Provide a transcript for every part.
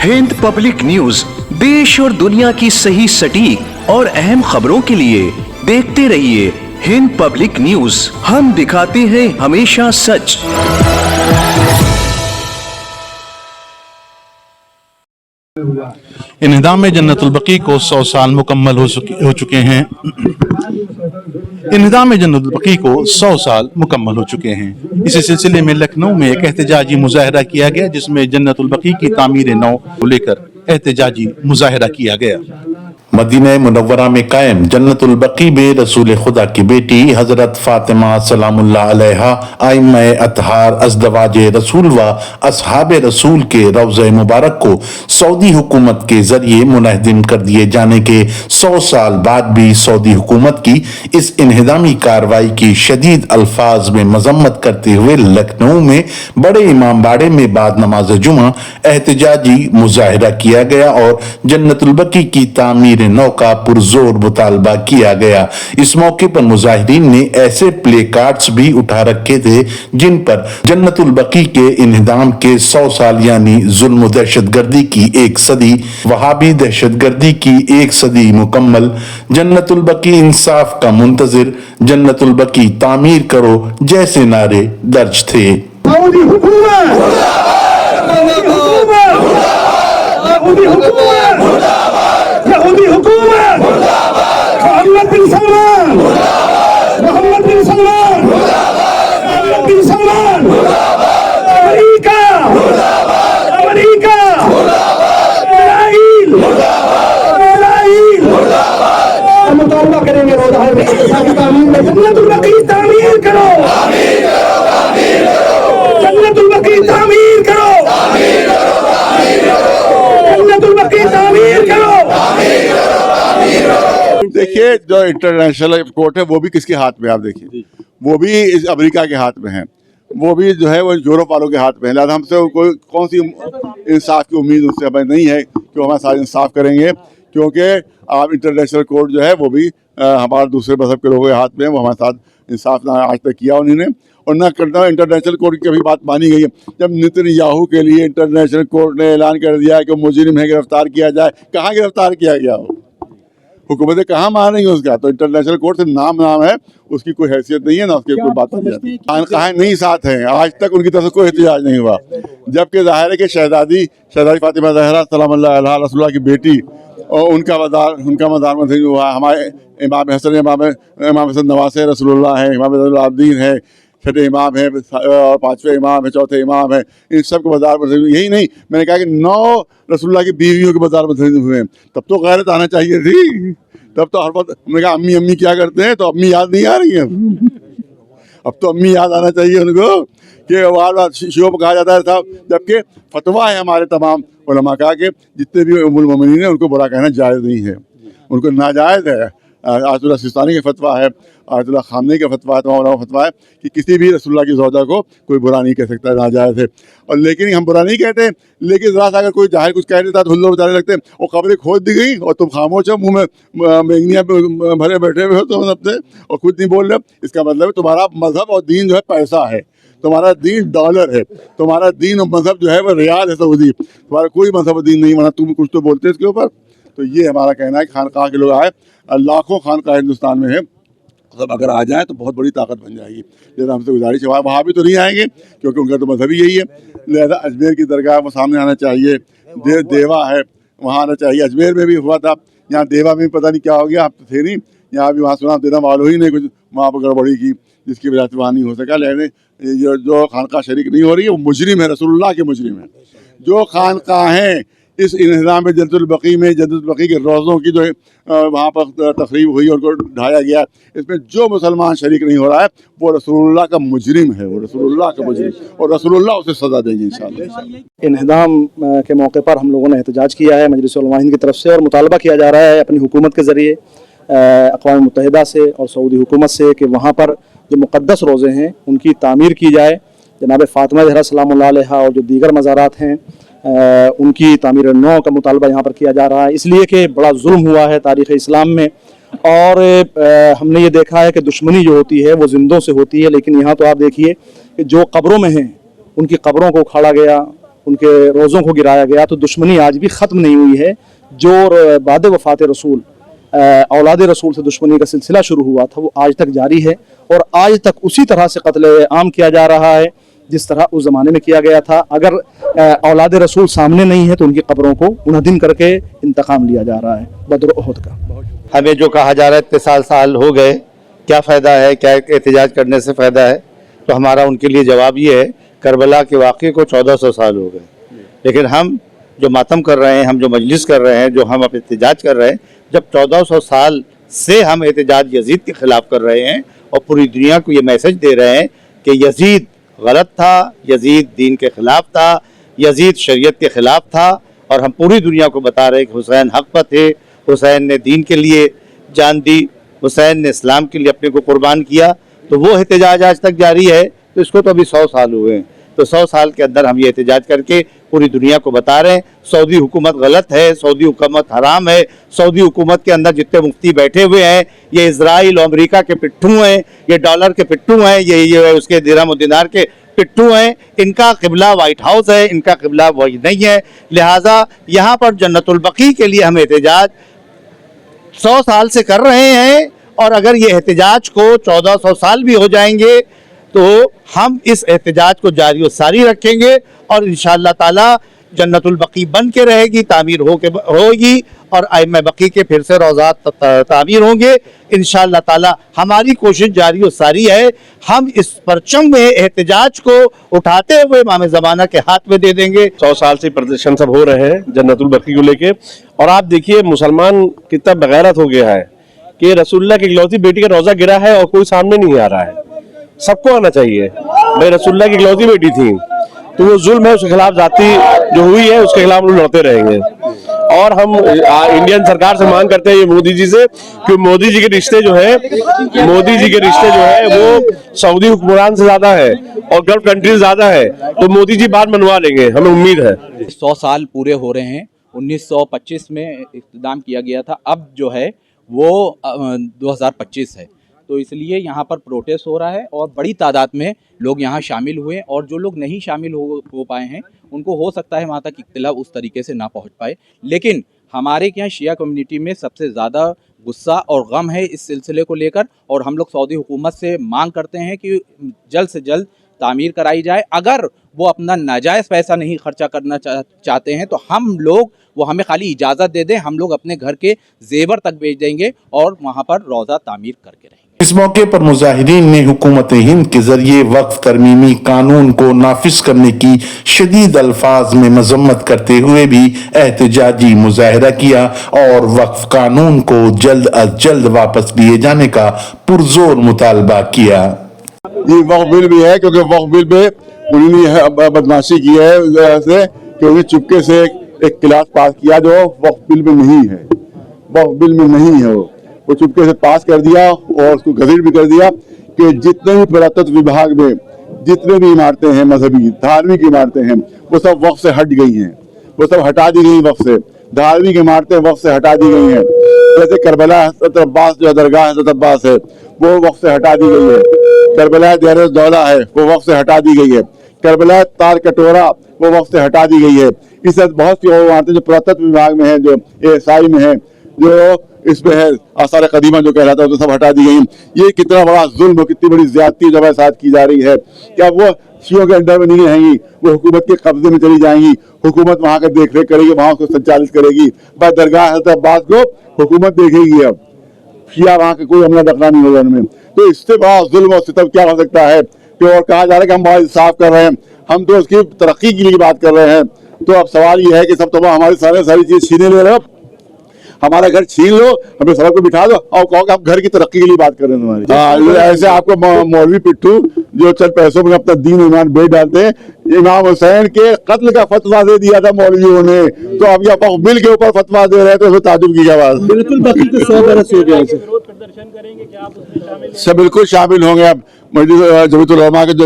Hind Public News देश और दुनिया की सही सटीक और अहम खबरों के लिए देखते रहिए हिंद पब्लिक न्यूज। हम दिखाते हैं हमेशा सच। इन्हिदाम जन्नतुल बकी को 100 साल मुकम्मल हो चुके हैं। इन्हिदाम जन्नतुल बकी को 100 साल मुकम्मल हो चुके हैं। इसी सिलसिले में लखनऊ में एक एहतजाजी मुजाहरा किया गया, जिसमें जन्नतुल बकी की तामीर नौ को लेकर एहतजाजी मुजाहरा किया गया। मदीना मुनव्वरा में कायम जन्नतुल बकी में रसूल खुदा की बेटी हजरत फातिमा सलामुल्लाह अलैहा आइम्मा अतहार अज़दवाज रसूल व असहाब रसूल के रौज़े मुबारक को सऊदी हुकूमत के जरिए मुनहदिम कर दिए जाने के 100 साल बाद भी सऊदी हुकूमत की इस इन्हिदामी कार्रवाई की शदीद अल्फाज में मजम्मत करते हुए लखनऊ में बड़े इमाम बाड़े में बाद नमाज जुमा एहतजाजी मुजाहरा किया गया और जन्नतुल बकी की तामीर नौ का पुरजोर मुतालबा किया गया। इस मौके पर मुजाहिरीन ने ऐसे प्ले कार्ड्स भी उठा रखे थे जिन पर जन्नतुल बकी के इन्हिदाम के 100 साल यानी जुल्म दहशतगर्दी की 1 सदी, वहाबी दहशतगर्दी की 1 सदी मुकम्मल, जन्नतुल बकी इंसाफ का मुंतजिर, जन्नतुल बकी तामीर करो जैसे नारे दर्ज थे। Mohammed bin Salman, Mohammed bin Salman, Mohammed bin Salman, America, America, Israel, Israel, हम मुतालबा करेंगे रोज़ा है जन्नतुल बकी तामीर करो, जन्नतुल बकी तामीर करो, जन्नतुल बकी तामीर करो। देखिए, जो इंटरनेशनल कोर्ट है वो भी किसके हाथ में है? आप देखिए, वो भी इस अमेरिका के हाथ में है, वो भी जो है वो यूरोप वालों के हाथ में है। लिहाजा हमसे कोई कौन सी इंसाफ की उम्मीद उससे हमें नहीं है कि हमारे साथ इंसाफ करेंगे, क्योंकि आप इंटरनेशनल कोर्ट जो है वो भी हमारे दूसरे मजहब के लोगों के हाथ में है। वो हमारे साथ इंसाफ ना आज तक किया उन्होंने और ना करना। इंटरनेशनल कोर्ट की अभी बात मानी गई है। जब नेतन्याहू के लिए इंटरनेशनल कोर्ट ने ऐलान कर दिया है कि मुजरिम है, गिरफ्तार किया जाए, कहाँ गिरफ्तार किया गया हो? हुकूमतें कहाँ मान रही है उसका? तो इंटरनेशनल कोर्ट से नाम है, उसकी कोई हैसियत नहीं है, ना उसकी कोई बात नहीं। खानकाहें नहीं साथ हैं, आज तक उनकी तरफ से कोई एहतजाज नहीं हुआ, जबकि ज़ाहिर है कि शहजादी फातिमा ज़हरा सलामुल्लाह अलैहा रसूलुल्लाह की बेटी और उनका मज़ार मस्जिद हुआ। हमारे इमाम हसन इमाम हसन नवासे रसूलुल्लाह है, इमाम ज़ैनुल है, छठे इमाम है और 5वें इमाम है, चौथे इमाम है। इन सब के मज़ार मस्जिद यही नहीं, मैंने कहा कि 9 रसूलुल्लाह की बीवियों के मज़ार मस्जिद हुए हैं। तब तो गैरत आना चाहिए थी। तब तो हर वक्त हमने कहा अम्मी अम्मी क्या करते हैं, तो अम्मी याद नहीं आ रही हैं। अब तो अम्मी याद आना चाहिए उनको कि बार बार शियों पर कहा जाता है साहब, जबकि फतवा है हमारे तमाम उलमा का कि जितने भी उम्मुल मोमिनीन हैं उनको बुरा कहना जायज़ नहीं है, उनको नाजायज़ है। आयतुल्लाह सिस्तानी का फतवा है, आयतुल्लाह खामनी का फतवा है, तमाम फतवा है कि किसी भी रसूलुल्लाह की ज़ौजा को कोई बुरा नहीं कह सकता, नाजायज़ है। और लेकिन हम बुरा नहीं कहते, लेकिन ज़रा सा अगर कोई जाहिर कुछ कह देता तो हुल्लोड़ बचाने लगते हैं। वो कब्रें खोद दी गई और तुम खामोश हो, मुँह में मेंगनियाँ भरे बैठे हुए हो तुम सबसे और कुछ नहीं बोल रहे। इसका मतलब है तुम्हारा मज़हब और दीन जो है पैसा है, तुम्हारा दीन डॉलर है, तुम्हारा दीन और मज़हब जो है वो रियाद है सऊदी। तुम्हारा कोई मज़हब दीन नहीं माना, तुम कुछ तो बोलते इसके ऊपर। तो ये हमारा कहना है कि खानकाह के लोग आए, लाखों खानकाह हिंदुस्तान में है, सब अगर आ जाए तो बहुत बड़ी ताकत बन जाएगी। जैसे हमसे गुजारिश है, वहाँ भी तो नहीं आएंगे क्योंकि उनका तो मजहब ही यही है। लिहाजा अजमेर की दरगाह वो सामने आना चाहिए, देवा है वहाँ आना चाहिए। अजमेर में भी हुआ था, यहाँ देवा में पता नहीं क्या हो गया, आप तो थे नहीं यहाँ भी, वहाँ सुना देना वालों ही ने कुछ वहाँ पर गड़बड़ी की, जिसकी वजह से वहाँ नहीं हो सका। लिहाजा जो खानकाह शरीक नहीं हो रही है वो मुजरिम है, रसूलुल्लाह के मुजरिम है। जो खानकाहें इस इंहिदाम जन्नतुल बकी में जन्नतुल बकी के रोज़ों की जो वहाँ पर तकरीब हुई और उनको ढाया गया, इसमें जो मुसलमान शरीक नहीं हो रहा है वो रसूलुल्लाह का मुजरिम है, वो रसूलुल्लाह का मुजरिम, और रसूलुल्लाह उसे सज़ा देंगे इंशाअल्लाह। इंहिदाम के मौके पर हम लोगों ने एहतजाज किया है मजलिस उलमा हिंद की तरफ से, और मुतालबा किया जा रहा है अपनी हुकूमत के ज़रिए अक़वाम मुत्तहिदा से और सऊदी हुकूमत से कि वहाँ पर जो मुक़द्दस रोज़े हैं उनकी तामीर की जाए। जनाब फातिमा ज़हरा सलामुल्लाह अलैहा और जो दीगर मज़ारात हैं उनकी तामीर नौ का मुतालबा यहाँ पर किया जा रहा है, इसलिए कि बड़ा जुल्म हुआ है तारीख़ इस्लाम में। और हमने ये देखा है कि दुश्मनी जो होती है वो जिंदों से होती है, लेकिन यहाँ तो आप देखिए कि जो कब्रों में हैं उनकी कब्रों को उखाड़ा गया, ان کے روزوں کو گرایا گیا تو دشمنی آج بھی ختم نہیں ہوئی ہے. جو بعد وفات رسول اولاد رسول سے دشمنی کا سلسلہ شروع ہوا تھا وہ آج تک جاری ہے اور آج تک اسی طرح سے قتل عام کیا جا رہا ہے جس طرح اس زمانے میں کیا گیا تھا. اگر اولاد رسول سامنے نہیں ہے تو ان کی قبروں کو منہدم کر کے انتقام لیا جا رہا ہے بدر احد کا. ہمیں جو کہا جا رہا ہے اتنے سال ہو گئے, کیا فائدہ ہے, کیا احتجاج کرنے سے فائدہ ہے؟ تو ہمارا ان کے لیے جواب یہ ہے کربلا کے واقعے کو 1400 سال ہو گئے, لیکن ہم جو ماتم کر رہے ہیں, ہم جو مجلس کر رہے ہیں, جو ہم احتجاج کر رہے ہیں, جب 1400 سال سے ہم احتجاج یزید کے خلاف کر رہے ہیں اور پوری دنیا کو یہ میسج دے رہے ہیں کہ یزید غلط تھا, یزید دین کے خلاف تھا, یزید شریعت کے خلاف تھا, اور ہم پوری دنیا کو بتا رہے ہیں کہ حسین حق پر تھے, حسین نے دین کے لیے جان دی, حسین نے اسلام کے لیے اپنے کو قربان کیا, تو وہ احتجاج آج تک جاری ہے. تو اس کو تو ابھی 100 سال ہوئے ہیں, تو 100 سال کے اندر ہم یہ احتجاج کر کے پوری دنیا کو بتا رہے ہیں سعودی حکومت غلط ہے, سعودی حکومت حرام ہے, سعودی حکومت کے اندر جتنے مفتی بیٹھے ہوئے ہیں یہ اسرائیل اور امریکہ کے پٹھو ہیں, یہ ڈالر کے پٹھو ہیں, یہ اس کے درہم و دینار کے پٹھو ہیں, ان کا قبلہ وائٹ ہاؤس ہے, ان کا قبلہ وہی نہیں ہے. لہٰذا یہاں پر جنت البقیع کے لیے ہم احتجاج 100 سال سے کر رہے ہیں, اور اگر یہ احتجاج کو 1400 سال بھی ہو جائیں گے تو ہم اس احتجاج کو جاری و ساری رکھیں گے, اور انشاءاللہ تعالی جنت البقیع بن کے رہے گی, تعمیر ہوگی, اور ائمہ بقیع کے پھر سے روضات تعمیر ہوں گے انشاءاللہ تعالی. ہماری کوشش جاری و ساری ہے, ہم اس پرچم میں احتجاج کو اٹھاتے ہوئے امام زمانہ کے ہاتھ میں دے دیں گے. 100 سال سے پردرشن سب ہو رہے ہیں جنت البقیع کو لے کے, اور آپ دیکھیے مسلمان کتنا بغیرت ہو گیا ہے کہ رسول اللہ کی اکلوتی بیٹی کا روزہ گرا ہے اور کوئی سامنے نہیں آ رہا ہے. سب کو آنا چاہیے بھائی, رسول اللہ کی اکلوتی بیٹی تھی تو وہ ظلم ہے, اس کے خلاف ذاتی جو ہوئی ہے اس کے خلاف ہم لڑتے رہیں گے. اور ہم انڈین سرکار سے مانگ کرتے ہیں یہ مودی جی سے کہ مودی جی کے رشتے جو ہے وہ سعودی حکمران سے زیادہ ہے اور گلف کنٹریز زیادہ ہے, تو مودی جی بات منوا لیں گے, ہمیں امید ہے. 100 سال پورے ہو رہے ہیں, 1925 میں اقتدام کیا گیا تھا, اب جو ہے وہ 2025 ہے, تو اس لیے یہاں پر پروٹیسٹ ہو رہا ہے اور بڑی تعداد میں لوگ یہاں شامل ہوئے, اور جو لوگ نہیں شامل ہو پائے ہیں ان کو ہو سکتا ہے وہاں تک اطلاع اس طریقے سے نہ پہنچ پائے. لیکن ہمارے یہاں شیعہ کمیونٹی میں سب سے زیادہ غصہ اور غم ہے اس سلسلے کو لے کر, اور ہم لوگ سعودی حکومت سے مانگ کرتے ہیں کہ جلد سے جلد تعمیر کرائی جائے. اگر وہ اپنا ناجائز پیسہ نہیں خرچہ کرنا چاہتے ہیں تو ہم لوگ وہ ہمیں خالی اجازت دے دیں, ہم لوگ اپنے گھر کے زیور تک بھیج دیں گے اور وہاں پر روضہ تعمیر کر کے رہیں گے. اس موقع پر مظاہرین نے حکومت ہند کے ذریعے وقف ترمیمی قانون کو نافذ کرنے کی شدید الفاظ میں مذمت کرتے ہوئے بھی احتجاجی مظاہرہ کیا اور وقف قانون کو جلد از جلد واپس لیے جانے کا پرزور مطالبہ کیا. یہ وقف بل بھی ہے, کیونکہ وقف بل پہ انہوں نے بدماشی کی ہے کہ انہیں چپکے سے ایک کلاس پاس کیا جو وقف بل میں نہیں ہے, وقف بل میں نہیں ہے, وہ چپکے سے پاس کر دیا اور اس کو گزٹ بھی کر دیا کہ جتنے بھی پراتتو وبھاگ میں جتنے بھی عمارتیں ہیں مذہبی دھارمک عمارتیں ہیں وہ سب وقف سے ہٹ گئی ہیں, وہ سب ہٹا دی گئی وقف سے. دھارمک عمارتیں وقف سے ہٹا دی گئی ہیں, جیسے کربلا حضرت عباس جو درگاہ حضرت عباس ہے وہ وقف سے ہٹا دی گئی ہے, کربلا دیر الدولہ ہے وہ وقف سے ہٹا دی گئی ہے, کربلا تار کٹورا وہ وقف سے ہٹا دی گئی ہے. اس طرح بہت سی اور عمارتیں جو پراتتو وبھاگ میں ہیں, جو عیسائی میں ہیں, جو اس میں ہے آثار قدیمہ جو کہلاتا ہے, تو سب ہٹا دی گئی. یہ کتنا بڑا ظلم اور کتنی بڑی زیادتی جو ہمارے ساتھ کی جا رہی ہے. کیا وہ شیعوں کے انڈر میں نہیں رہیں گی, وہ حکومت کے قبضے میں چلی جائیں گی, حکومت وہاں کا دیکھ ریکھ کرے گی, وہاں کو سنچالت کرے گی. بس درگاہ حضرت عباس کو حکومت دیکھے گی, اب شیعہ وہاں کا کوئی عملہ دخلا نہیں ہوگا ان میں. تو اس سے بڑا ظلم اور ستم کیا ہو سکتا ہے؟ کہ اور کہا جا رہا ہے کہ ہم بہت انصاف کر رہے ہیں, ہم تو اس کی ترقی کے لیے بات کر رہے ہیں. تو اب سوال یہ ہے کہ سب تمام ہماری ساری چیز چھینے لے رہے ہو, ہمارا گھر چھین لو, ہمیں سڑک کو بٹھا دو اور کہو کہ ہم گھر کی ترقی کے لیے بات کر رہے ہیں تمہاری. ایسے آپ کو مولوی پٹھو جو چند پیسوں میں اپنا دین ایمان بیچ ڈالتے ہیں. امام حسین کے قتل کا فتویٰ دے دیا تھا مولویوں نے, تو اب یہ وقف بل کے اوپر فتویٰ دے رہے ہیں, تو اس میں تعجب کی کیا بات. بالکل باقی تو 100 برس ہو گیا ہے. سب بالکل شامل ہوں گے. اب جمعیت العلماء کے جو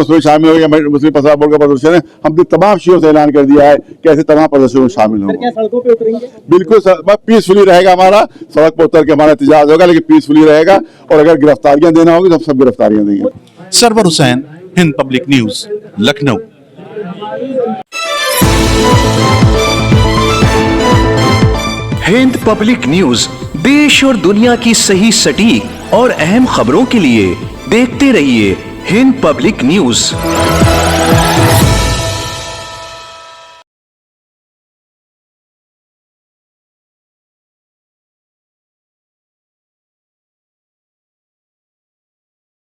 اس میں شامل ہو گیا, مسلم پسرا بورڈ کا پردرشن ہے. ہم نے تمام شیعوں سے اعلان کر دیا ہے کہ ایسے تمام پردرشنوں میں شامل ہوں گے. بالکل پیسفلی رہے گا, ہمارا سڑک پر اتر کے ہمارا احتجاج ہوگا, لیکن پیسفلی رہے گا. اور اگر گرفتاریاں دینا ہوگی تو سب گرفتاریاں دیں گے. Sarwar Hussain, Hind Public News, Lucknow. Hind Public News देश और दुनिया की सही सटीक और अहम खबरों के लिए देखते रहिए हिंद पब्लिक न्यूज।